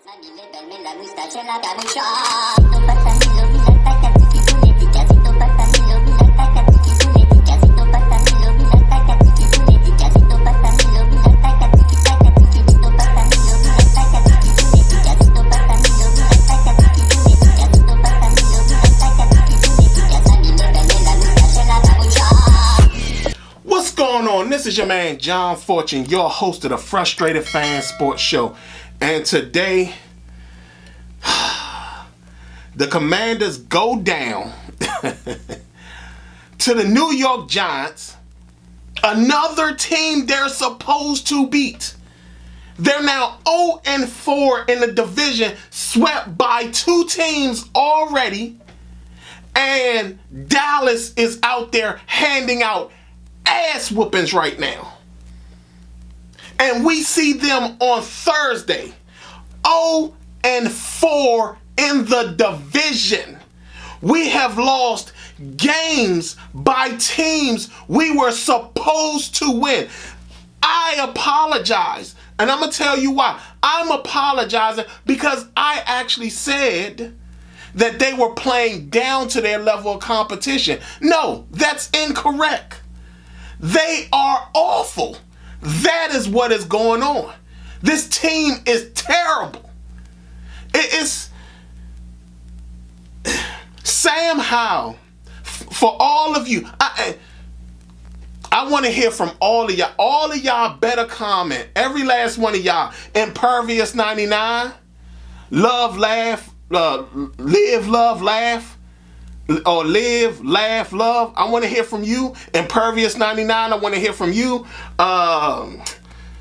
What's going on? This is your man John Fortune, your host of the Frustrated Fan Sports Show. And today, the Commanders go down to the New York Giants, another team they're supposed to beat. They're now 0-4 in the division, swept by two teams already, and Dallas is out there handing out ass whoopings right now. And we see them on Thursday, 0-4 in the division. We have lost games by teams we were supposed to win. I apologize. And I'm going to tell you why. I'm apologizing because I actually said that they were playing down to their level of competition. No, that's incorrect. They are awful. That is what is going on. This team is terrible. It is Sam Howell. For all of you, I want to hear from all of y'all. All of y'all better comment. Every last one of y'all. Impervious 99. Love, laugh, live, love, laugh. Or live, laugh, love. I want to hear from you. Impervious 99. I want to hear from you.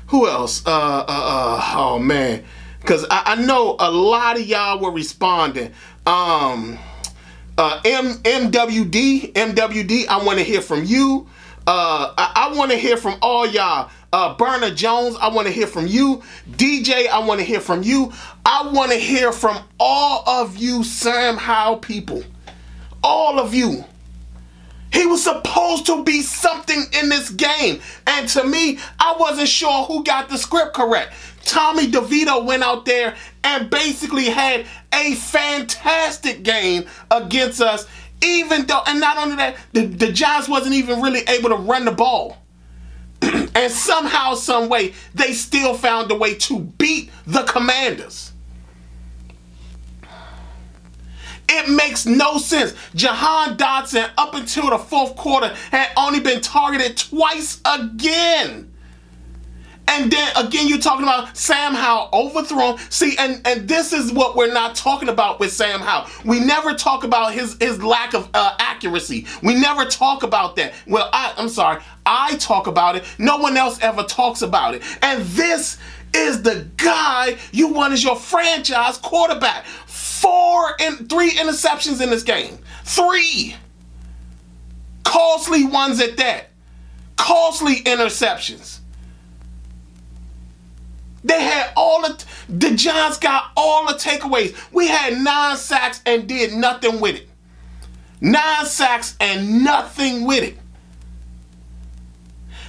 Who else? Oh man, because I know a lot of y'all were responding. MWD. I want to hear from you. I want to hear from all y'all. Burner Jones. I want to hear from you. DJ. I want to hear from you. I want to hear from all of you Sam Howell people. All of you. He was supposed to be something in this game. And to me, I wasn't sure who got the script correct. Tommy Devito went out there and basically had a fantastic game against us. Even though, and not only that, the Giants wasn't even really able to run the ball. And somehow, some way, they still found a way to beat the Commanders. It makes no sense. Jahan Dotson, up until the fourth quarter, had only been targeted twice again. And then again, you're talking about Sam Howell overthrown. See, and this is what we're not talking about with Sam Howell. We never talk about his lack of accuracy. We never talk about that. Well, I'm sorry. I talk about it. No one else ever talks about it. And this is the guy you want as your franchise quarterback. 3 interceptions in this game. 3 costly ones at that. Costly interceptions. They had the Giants got all the takeaways. We had 9 sacks and did nothing with it. 9 sacks and nothing with it.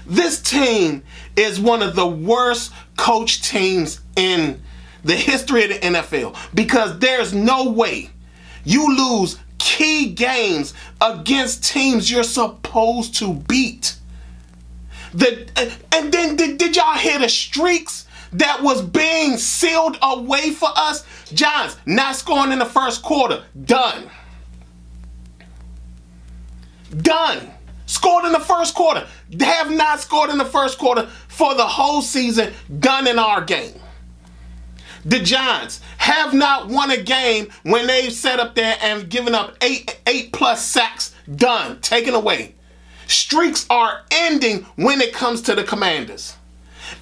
This team is one of the worst coached teams in the history of the NFL, because there's no way you lose key games against teams you're supposed to beat. And then did y'all hear the streaks that was being sealed away for us? Giants not scoring in the first quarter. Done. Scored in the first quarter. They have not scored in the first quarter for the whole season. Done in our game. The Giants have not won a game when they've sat up there and given up 8 plus sacks. Done. Taken away. Streaks are ending when it comes to the Commanders.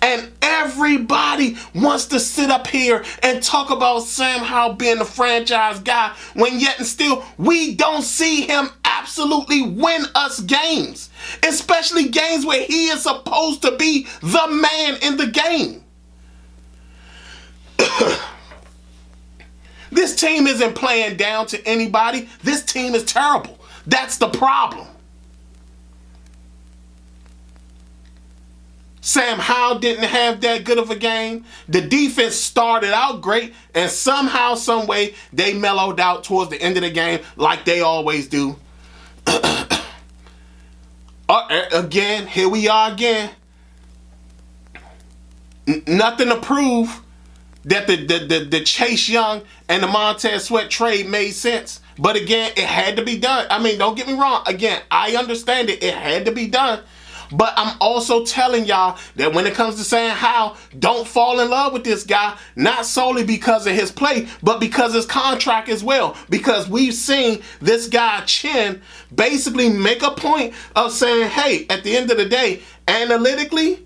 And everybody wants to sit up here and talk about Sam Howell being the franchise guy, when yet and still we don't see him absolutely win us games. Especially games where he is supposed to be the man in the game. This team isn't playing down to anybody. This team is terrible. That's the problem. Sam Howell didn't have that good of a game. The defense started out great, and somehow, some way, they mellowed out towards the end of the game like they always do. Again, here we are again. Nothing to prove that the Chase Young and the Montez Sweat trade made sense. But again, it had to be done. I mean, don't get me wrong. Again, I understand it. It had to be done. But I'm also telling y'all that when it comes to Sam Howell, don't fall in love with this guy, not solely because of his play, but because his contract as well. Because we've seen this guy, Chin, basically make a point of saying, hey, at the end of the day, analytically,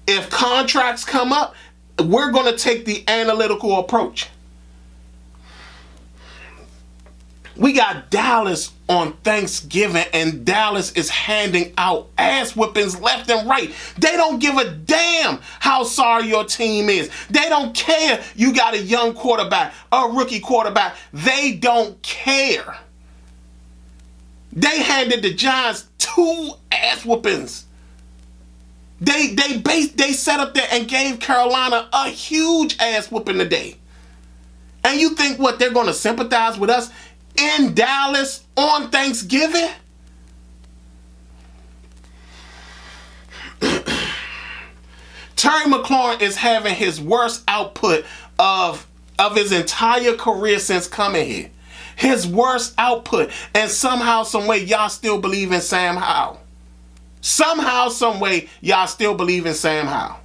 if contracts come up, we're going to take the analytical approach. We got Dallas on Thanksgiving, and Dallas is handing out ass whippings left and right. They don't give a damn how sorry your team is. They don't care you got a young quarterback, a rookie quarterback. They don't care. They handed the Giants 2 ass whippings. They sat up there and gave Carolina a huge ass whooping today. And you think what, they're going to sympathize with us in Dallas on Thanksgiving? Terry McLaurin is having his worst output of his entire career since coming here. His worst output. And somehow, some way, y'all still believe in Sam Howell. Somehow, some way, y'all still believe in Sam Howell.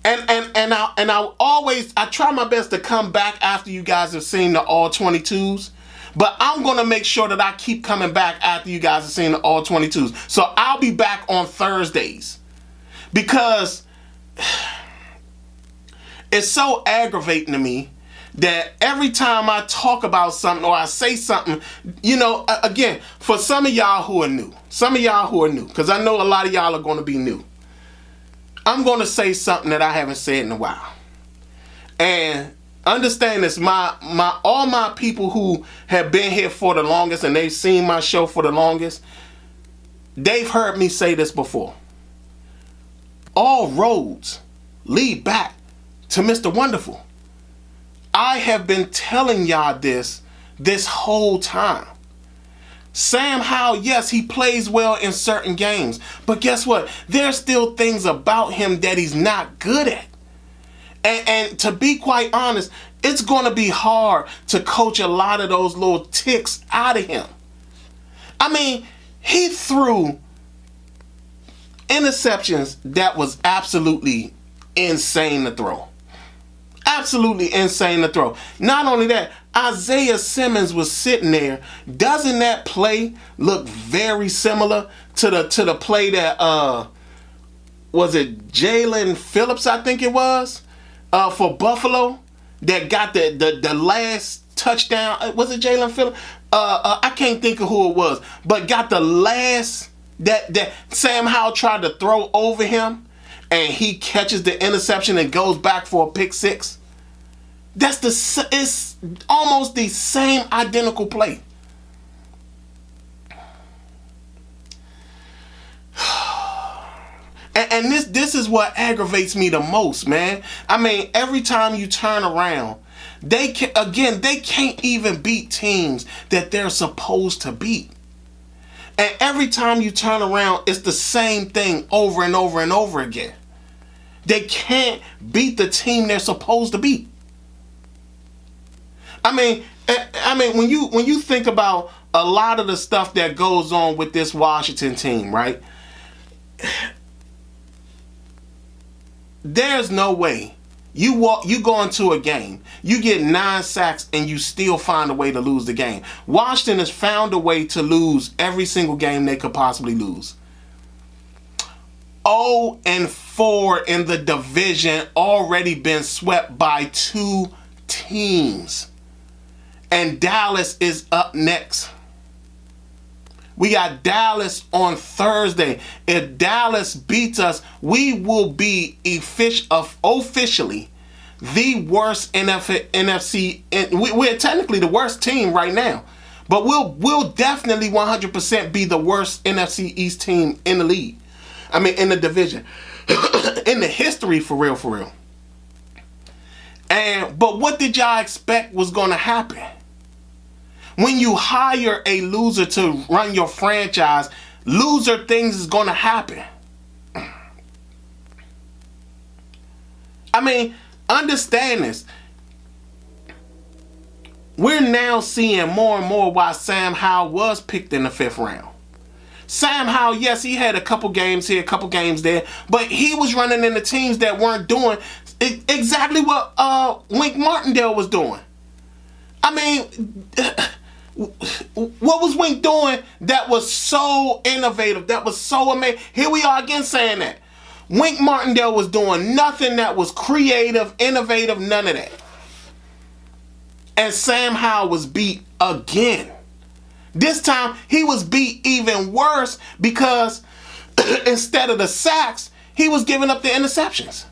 And I try my best to come back after you guys have seen the all 22s, but I'm going to make sure that I keep coming back after you guys have seen the all 22s. So I'll be back on Thursdays, because it's so aggravating to me that every time I talk about something or I say something, you know, again, for some of y'all who are new, because I know a lot of y'all are going to be new, I'm going to say something that I haven't said in a while. And understand this, all my people who have been here for the longest and they've seen my show for the longest, they've heard me say this before. All roads lead back to Mr. Wonderful. I have been telling y'all this whole time. Sam Howell, yes, he plays well in certain games, but guess what? There's still things about him that he's not good at. And to be quite honest, it's going to be hard to coach a lot of those little ticks out of him. I mean, he threw interceptions that was absolutely insane to throw. Absolutely insane to throw. Not only that, Isaiah Simmons was sitting there. Doesn't that play look very similar to the play that was it Jalen Phillips, I think it was, for Buffalo, that got the last touchdown? Was it Jalen Phillips? I can't think of who it was, but got the last that Sam Howell tried to throw over him, and he catches the interception and goes back for a pick six. It's almost the same identical play. And this is what aggravates me the most, man. I mean, every time you turn around, they can't even beat teams that they're supposed to beat. And every time you turn around, it's the same thing over and over and over again. They can't beat the team they're supposed to beat. I mean, when you think about a lot of the stuff that goes on with this Washington team, right? There's no way you go into a game, you get 9 sacks, and you still find a way to lose the game. Washington has found a way to lose every single game they could possibly lose. 0-4 in the division, already been swept by 2 teams. And Dallas is up next. We got Dallas on Thursday. If Dallas beats us, we will be officially the worst NFC. We're technically the worst team right now, but we'll definitely 100% be the worst NFC East team in the league. I mean, in the division. In the history, for real, for real. But what did y'all expect was going to happen? When you hire a loser to run your franchise, loser things is going to happen. I mean, understand this. We're now seeing more and more why Sam Howell was picked in the 5th round. Sam Howell, yes, he had a couple games here, a couple games there, but he was running into teams that weren't doing exactly what Wink Martindale was doing. I mean, what was Wink doing that was so innovative, that was so amazing? Here we are again saying that. Wink Martindale was doing nothing that was creative, innovative, none of that. And Sam Howell was beat again. This time, he was beat even worse because instead of the sacks, he was giving up the interceptions.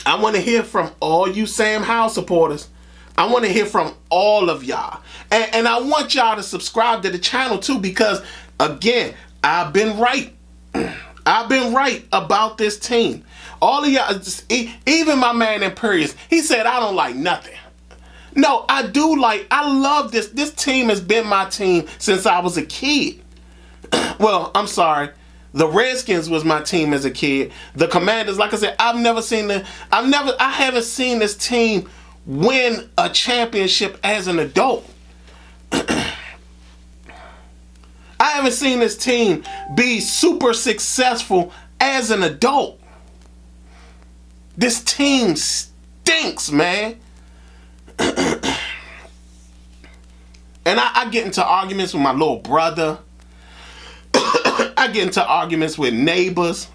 I want to hear from all you Sam Howell supporters. I want to hear from all of y'all. And I want y'all to subscribe to the channel too because, again, I've been right. I've been right about this team. All of y'all, even my man Imperius, he said, I don't like nothing. No, I love this. This team has been my team since I was a kid. Well, I'm sorry. The Redskins was my team as a kid. The Commanders, like I said, I haven't seen this team win a championship as an adult. I haven't seen this team be super successful as an adult. This team stinks, man. And I get into arguments with my little brother. I get into arguments with neighbors,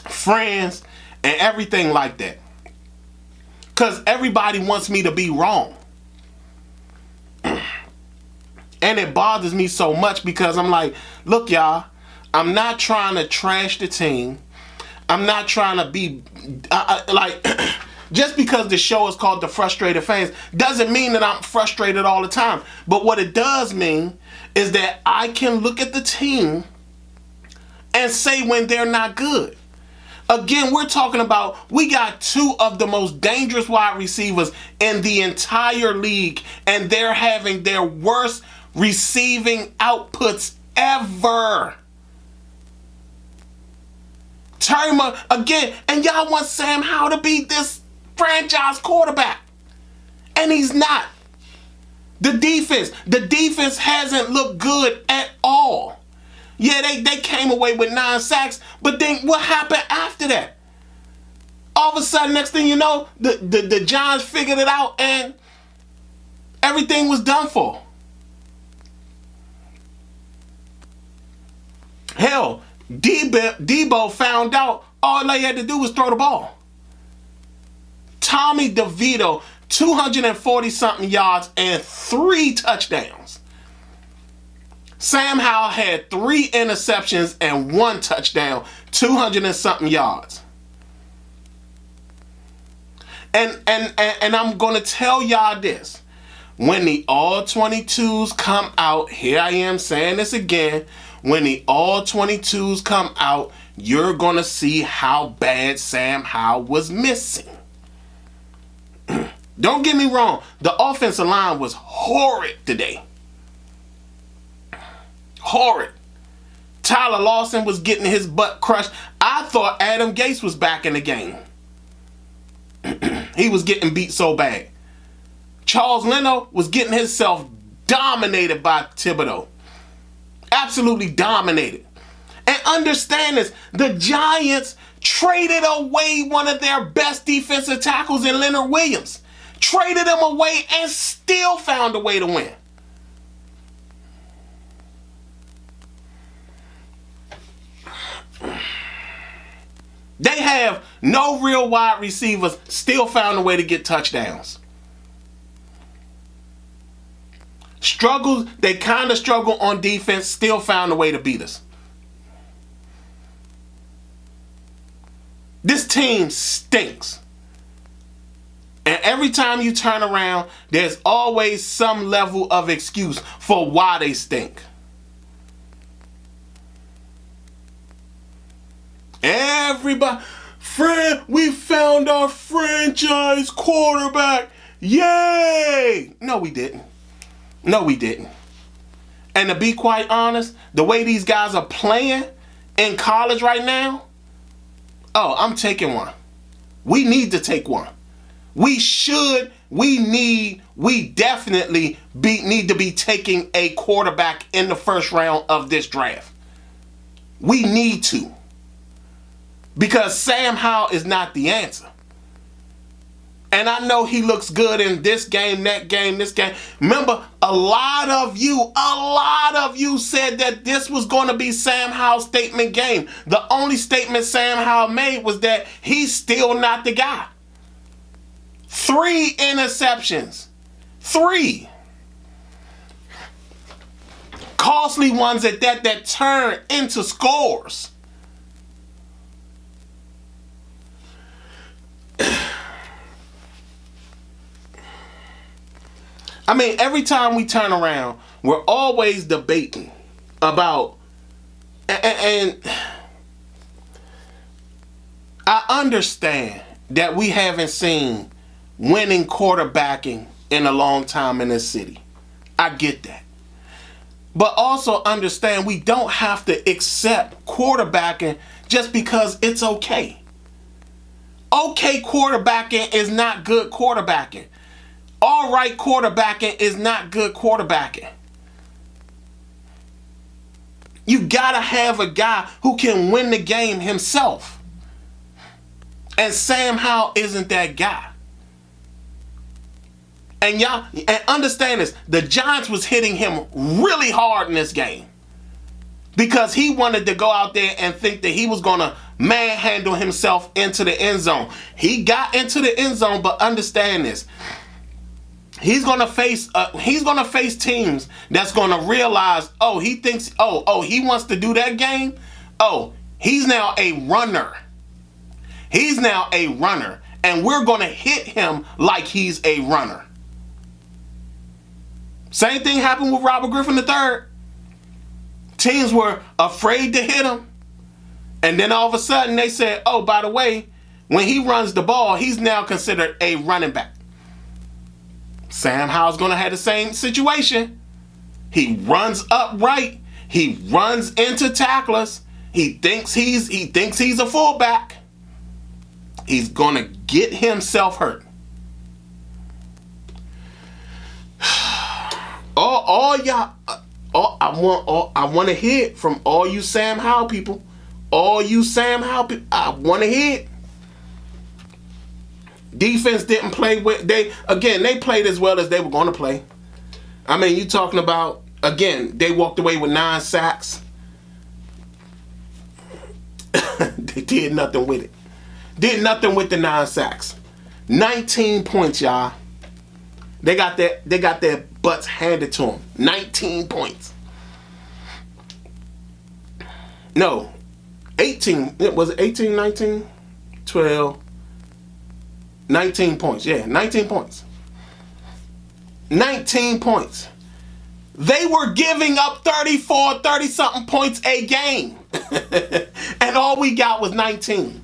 friends, and everything like that. Because everybody wants me to be wrong. And it bothers me so much because I'm like, look, y'all, I'm not trying to trash the team. I'm not trying to be just because the show is called The Frustrated Fans doesn't mean that I'm frustrated all the time. But what it does mean is that I can look at the team and say when they're not good. Again, we're talking about we got 2 of the most dangerous wide receivers in the entire league, and they're having their worst receiving outputs ever. Turner again, and y'all want Sam Howell to be this franchise quarterback, and he's not. The defense hasn't looked good at all. Yeah, they came away with 9 sacks, but then what happened after that? All of a sudden, next thing you know, the Giants figured it out and everything was done for. Hell, Debo found out all they had to do was throw the ball. Tommy DeVito, 240-something yards and 3 touchdowns. Sam Howell had 3 interceptions and 1 touchdown, 200-something yards. And I'm going to tell y'all this. When the All-22s come out, here I am saying this again, when the All-22s come out, you're going to see how bad Sam Howell was missing. Don't get me wrong, the offensive line was horrid today. Horrid. Tyler Lawson was getting his butt crushed. I thought Adam Gase was back in the game. He was getting beat so bad. Charles Leno was getting himself dominated by Thibodeau. Absolutely dominated. And understand this, the Giants traded away one of their best defensive tackles in Leonard Williams. Traded him away and still found a way to win. They have no real wide receivers, still found a way to get touchdowns. They kind of struggle on defense, still found a way to beat us. This team stinks. And every time you turn around, there's always some level of excuse for why they stink. Everybody, we found our franchise quarterback. Yay! No, we didn't. No, we didn't. And to be quite honest, the way these guys are playing in college right now, oh, I'm taking one. We need to take one. We definitely need to be taking a quarterback in the first round of this draft. We need to. Because Sam Howell is not the answer. And I know he looks good in this game, that game, this game. Remember, a lot of you said that this was going to be Sam Howell's statement game. The only statement Sam Howell made was that he's still not the guy. 3 interceptions. 3. Costly ones at that turn into scores. I mean, every time we turn around, we're always debating about, and I understand that we haven't seen winning quarterbacking in a long time in this city. I get that. But also understand we don't have to accept quarterbacking just because it's okay. Okay quarterbacking is not good quarterbacking. All right quarterbacking is not good quarterbacking. You gotta have a guy who can win the game himself. And Sam Howell isn't that guy. And y'all, and understand this, the Giants was hitting him really hard in this game. Because he wanted to go out there and think that he was gonna manhandle himself into the end zone. He got into the end zone, but understand this. He's gonna face teams that's gonna realize, oh, he thinks, he wants to do that game. Oh, he's now a runner. He's now a runner, and we're gonna hit him like he's a runner. Same thing happened with Robert Griffin III. Teams were afraid to hit him, and then all of a sudden they said, oh, by the way, when he runs the ball, he's now considered a running back. Sam Howell's going to have the same situation. He runs upright. He runs into tacklers. He thinks he's a fullback. He's going to get himself hurt. I want to hear it from all you Sam Howell people. All you Sam Howell people. I want to hear it. Defense didn't play with, they played as well as they were going to play. I mean, you talking about, again, they walked away with 9 sacks. They did nothing with it. Did nothing with the 9 sacks. 19 points, y'all. They got their butts handed to them. 19 points. No. 18. Was it 18, 19? 12. 19 points. Yeah, 19 points. 19 points. They were giving up 30-something points a game. And all we got was 19.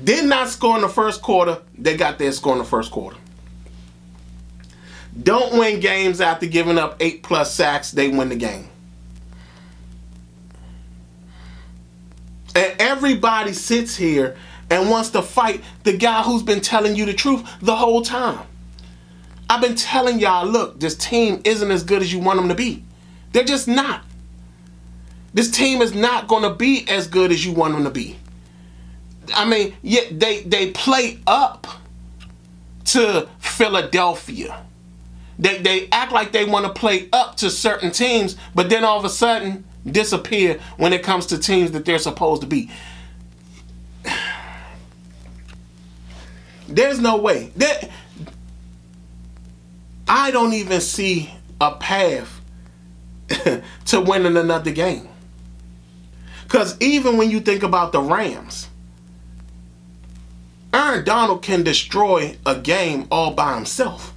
Did not score in the first quarter. They got their score in the first quarter. Don't win games after giving up 8+ sacks. They win the game. And everybody sits here and wants to fight the guy who's been telling you the truth the whole time. I've been telling y'all, look, this team isn't as good as you want them to be. They're just not. This team is not going to be as good as you want them to be. I mean, yeah, they play up to Philadelphia. They act like they want to play up to certain teams, but then all of a sudden disappear when it comes to teams that they're supposed to be. There's no way. I don't even see a path to winning another game. Because even when you think about the Rams, Aaron Donald can destroy a game all by himself.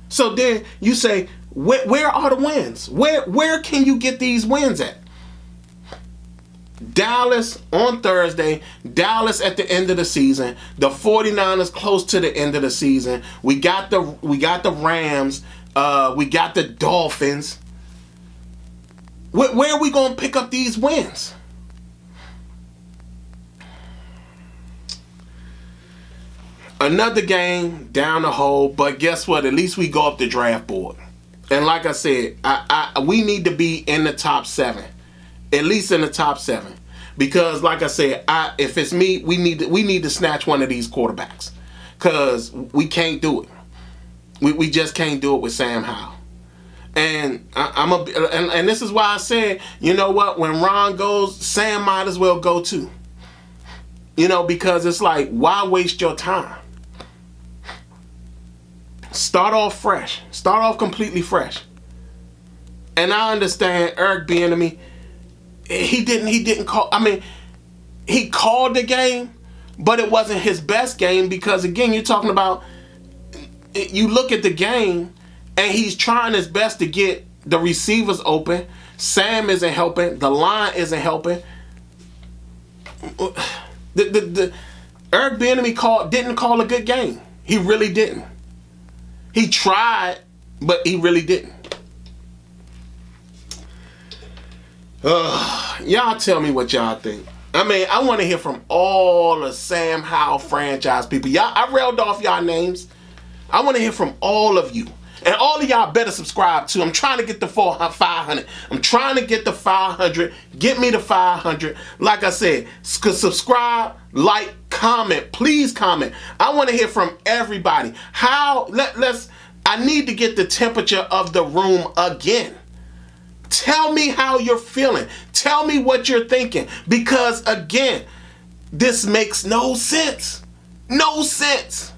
So then you say, where are the wins? Where can you get these wins at? Dallas on Thursday, Dallas at the end of the season, the 49ers close to the end of the season. We got the Rams, we got the Dolphins. Where are we going to pick up these wins? Another game down the hole, but guess what? At least we go up the draft board. And like I said, we need to be in the top 7. At least in the top 7. Because like I said, if it's me, we need to snatch one of these quarterbacks. Because we can't do it. We just can't do it with Sam Howell. And and this is why I said, you know what? When Ron goes, Sam might as well go too. You know, because it's like, why waste your time? Start off fresh. Start off completely fresh. And I understand Eric Bieniemy, he didn't call. I mean, he called the game, but it wasn't his best game because, again, you're talking about, you look at the game and he's trying his best to get the receivers open. Sam isn't helping. The line isn't helping. Eric Bieniemy didn't call a good game. He really didn't. He tried, but he really didn't. Y'all tell me what y'all think. I mean, I want to hear from all the Sam Howell franchise people. Y'all, I railed off y'all names. I want to hear from all of you. And all of y'all better subscribe too. I'm trying to get the 500. I'm trying to get the 500. Get me the 500. Like I said, subscribe, like, comment. Please comment. I want to hear from everybody. I need to get the temperature of the room again. Tell me how you're feeling. Tell me what you're thinking. Because, again, this makes no sense. No sense.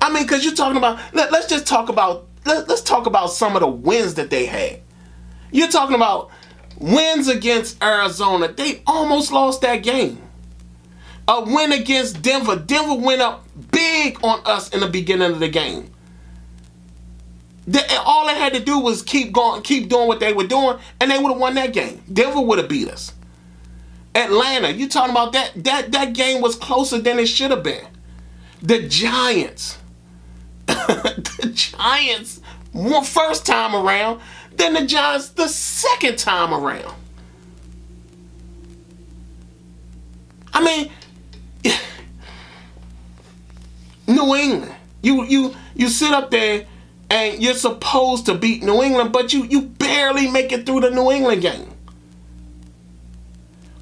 I mean, because you're talking about, let's talk about some of the wins that they had. You're talking about wins against Arizona. They almost lost that game. A win against Denver. Denver went up big on us in the beginning of the game. All they had to do was keep doing what they were doing, and they would have won that game. Denver would have beat us. Atlanta, you talking about that game was closer than it should have been. The Giants. The Giants, first time around, then the Giants the second time around. I mean, New England. You sit up there and you're supposed to beat New England, but you barely make it through the New England game.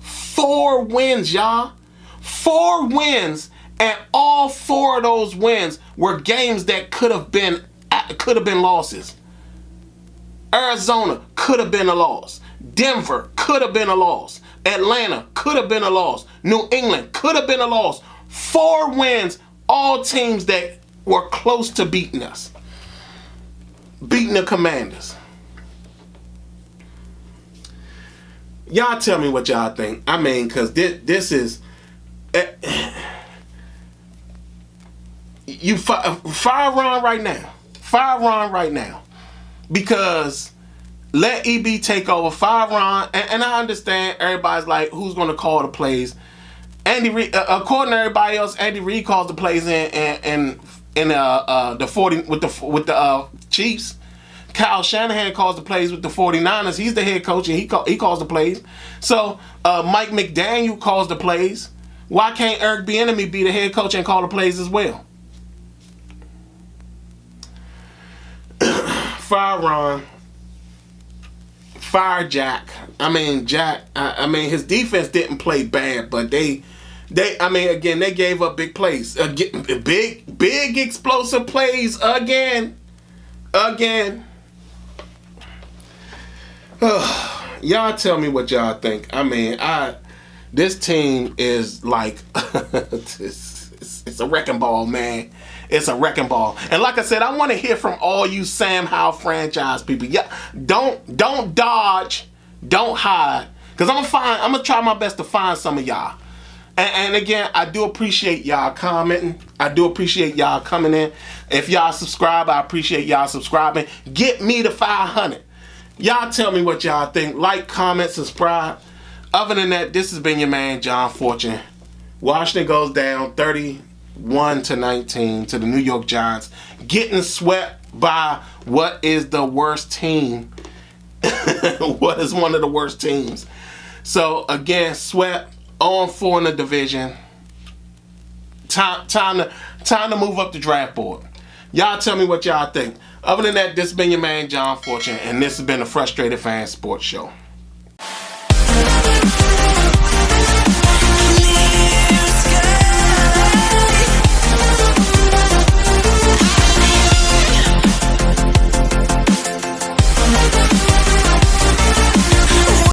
4 wins, y'all. 4 wins, and all 4 of those wins were games that could have been losses. Arizona could have been a loss. Denver could have been a loss. Atlanta could have been a loss. New England could have been a loss. 4 wins, all teams that were close to beating us. Beating the Commanders. Y'all tell me what y'all think. I mean, because this is... You fire Ron right now. Fire Ron right now. Because let EB take over. Fire Ron. And I understand everybody's like, who's going to call the plays? Andy Reid, according to everybody else, Andy Reid calls the plays in the 40 with the Chiefs. Kyle Shanahan calls the plays with the 49ers. He's the head coach and he calls the plays. So Mike McDaniel calls the plays. Why can't Eric Bieniemy be the head coach and call the plays as well? Fire Ron. Fire Jack. I mean, his defense didn't play bad, but they gave up big plays. Big explosive plays again. Y'all tell me what y'all think. I mean, this team is like, it's a wrecking ball, man. It's a wrecking ball. And like I said, I want to hear from all you Sam Howell franchise people. Yeah, don't dodge. Don't hide. Because I'm gonna try my best to find some of y'all. And again, I do appreciate y'all commenting. I do appreciate y'all coming in. If y'all subscribe, I appreciate y'all subscribing. Get me to 500. Y'all tell me what y'all think. Like, comment, subscribe. Other than that, this has been your man, John Fortune. Washington goes down 31-19 to the New York Giants. Getting swept by what is the worst team. What is one of the worst teams. So, again, swept. 0-4 in the division. Time to move up the draft board. Y'all tell me what y'all think. Other than that, this has been your man, John Fortune, and this has been the Frustrated Fan Sports Show.